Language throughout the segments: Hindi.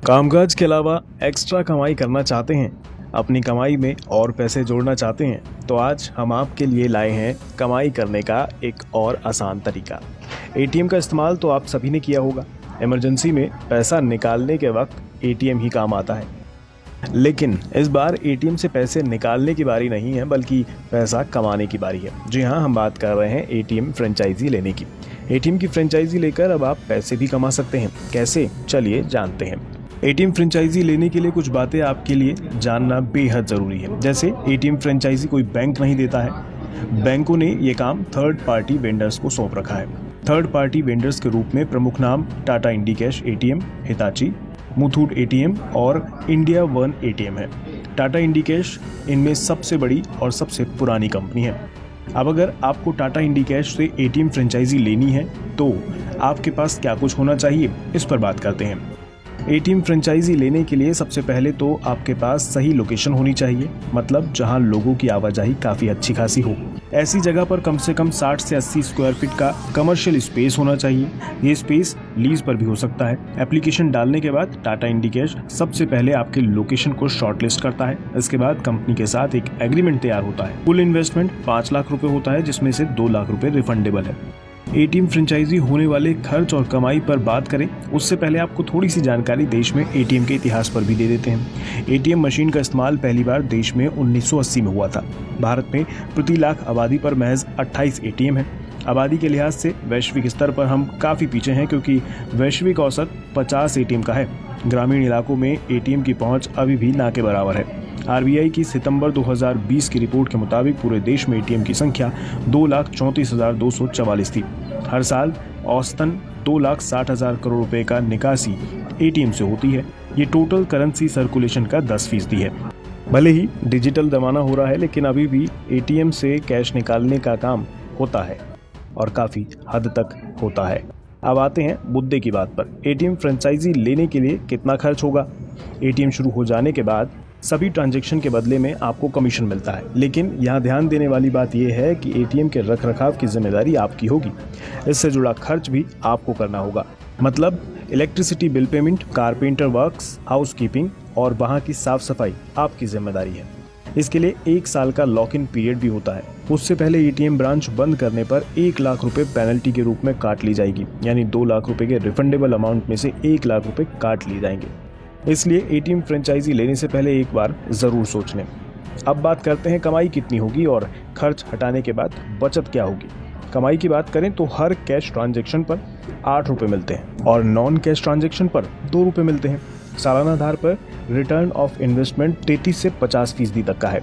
कामकाज के अलावा एक्स्ट्रा कमाई करना चाहते हैं, अपनी कमाई में और पैसे जोड़ना चाहते हैं, तो आज हम आपके लिए लाए हैं कमाई करने का एक और आसान तरीका। एटीएम का इस्तेमाल तो आप सभी ने किया होगा। इमरजेंसी में पैसा निकालने के वक्त एटीएम ही काम आता है। लेकिन इस बार एटीएम से पैसे निकालने की बारी नहीं है, बल्कि पैसा कमाने की बारी है। जी हाँ, हम बात कर रहे हैं एटीएम फ्रेंचाइजी लेने की। एटीएम की फ्रेंचाइजी लेकर अब आप पैसे भी कमा सकते हैं। कैसे, चलिए जानते हैं। एटीएम फ्रेंचाइजी लेने के लिए कुछ बातें आपके लिए जानना बेहद ज़रूरी है। जैसे एटीएम फ्रेंचाइजी कोई बैंक नहीं देता है। बैंकों ने ये काम थर्ड पार्टी वेंडर्स को सौंप रखा है। थर्ड पार्टी वेंडर्स के रूप में प्रमुख नाम Tata Indicash ATM, Hitachi, Muthoot ATM और इंडिया वन एटीएम है। टाटा इंडिकैश इनमें सबसे बड़ी और सबसे पुरानी कंपनी है। अब अगर आपको टाटा इंडिकैश से एटीएम फ्रेंचाइजी लेनी है तो आपके पास क्या कुछ होना चाहिए, इस पर बात करते हैं। एटीएम फ्रेंचाइजी लेने के लिए सबसे पहले तो आपके पास सही लोकेशन होनी चाहिए, मतलब जहां लोगों की आवाजाही काफ़ी अच्छी खासी हो। ऐसी जगह पर कम से कम 60 से 80 स्क्वायर फीट का कमर्शियल स्पेस होना चाहिए। ये स्पेस लीज पर भी हो सकता है। एप्लीकेशन डालने के बाद टाटा इंडिकैश सबसे पहले आपके लोकेशन को शॉर्टलिस्ट करता है। इसके बाद कंपनी के साथ एक एग्रीमेंट तैयार होता है। कुल इन्वेस्टमेंट 5 लाख रुपए होता है, जिसमें से 2 लाख रुपए रिफंडेबल है। एटीएम फ्रेंचाइजी होने वाले खर्च और कमाई पर बात करें, उससे पहले आपको थोड़ी सी जानकारी देश में एटीएम के इतिहास पर भी दे देते हैं। एटीएम मशीन का इस्तेमाल पहली बार देश में 1980 में हुआ था। भारत में प्रति लाख आबादी पर महज 28 एटीएम है। आबादी के लिहाज से वैश्विक स्तर पर हम काफ़ी पीछे हैं, क्योंकि वैश्विक औसत 50 एटीएम का है। ग्रामीण इलाकों में एटीएम की पहुँच अभी भी ना के बराबर है। आरबीआई की सितंबर 2020 की रिपोर्ट के मुताबिक पूरे देश में एटीएम की संख्या 2,34,244 थी। हर साल औसतन 2,60,000 करोड़ रुपए का निकासी एटीएम से होती है। ये टोटल करेंसी सर्कुलेशन का 10% है। भले ही डिजिटल जमाना हो रहा है, लेकिन अभी भी एटीएम से कैश निकालने का काम होता है और काफ़ी हद तक होता है। अब आते हैं मुद्दे की बात पर। एटीएम फ्रेंचाइजी लेने के लिए कितना खर्च होगा? एटीएम शुरू हो जाने के बाद सभी ट्रांजैक्शन के बदले में आपको कमीशन मिलता है, लेकिन यहाँ ध्यान देने वाली बात यह है कि एटीएम के रखरखाव की जिम्मेदारी आपकी होगी। इससे जुड़ा खर्च भी आपको करना होगा, मतलब electricity bill payment, carpenter works, housekeeping और वहाँ की साफ सफाई आपकी जिम्मेदारी है। इसके लिए 1 साल का लॉक इन पीरियड भी होता है। उससे पहले एटीएम ब्रांच बंद करने पर 1 लाख रुपए पेनल्टी के रूप में काट ली जाएगी, यानी 2 लाख रुपए के रिफंडेबल अमाउंट में से 1 लाख रुपए काट लिए जाएंगे। इसलिए एटीएम फ्रेंचाइजी लेने से पहले एक बार ज़रूर सोच लें। अब बात करते हैं कमाई कितनी होगी और खर्च हटाने के बाद बचत क्या होगी। कमाई की बात करें तो हर कैश ट्रांजैक्शन पर 8 रुपये मिलते हैं और नॉन कैश ट्रांजैक्शन पर 2 रुपये मिलते हैं। सालाना आधार पर रिटर्न ऑफ इन्वेस्टमेंट 33 से 50% तक का है।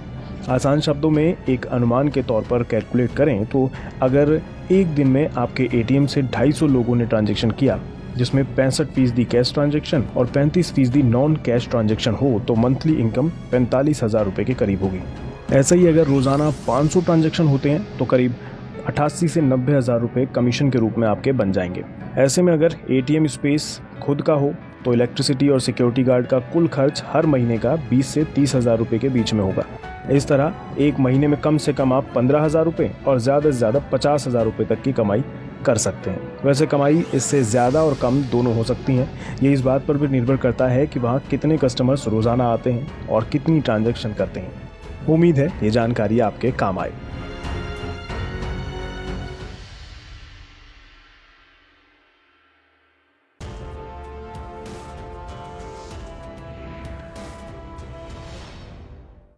आसान शब्दों में एक अनुमान के तौर पर कैलकुलेट करें तो अगर एक दिन में आपके एटीएम से 250 लोगों ने ट्रांजैक्शन किया, जिसमें 65% कैश ट्रांजैक्शन और 35% नॉन कैश ट्रांजैक्शन हो, तो मंथली इनकम 45,000 रुपये के करीब होगी। ऐसे ही अगर रोज़ाना 500 ट्रांजैक्शन होते हैं तो करीब 88 से 90,000 रुपये कमीशन के रूप में आपके बन जाएंगे। ऐसे में अगर एटीएम स्पेस खुद का हो तो इलेक्ट्रिसिटी और सिक्योरिटी गार्ड का कुल खर्च हर महीने का 20 से 30,000 रुपये के बीच में होगा। इस तरह एक महीने में कम से कम आप 15,000 रुपये और ज़्यादा से ज़्यादा 50,000 रुपये तक की कमाई कर सकते हैं। वैसे कमाई इससे ज़्यादा और कम दोनों हो सकती हैं। ये इस बात पर भी निर्भर करता है कि वहाँ कितने कस्टमर्स रोज़ाना आते हैं और कितनी ट्रांजैक्शन करते हैं। उम्मीद है ये जानकारी आपके काम आए।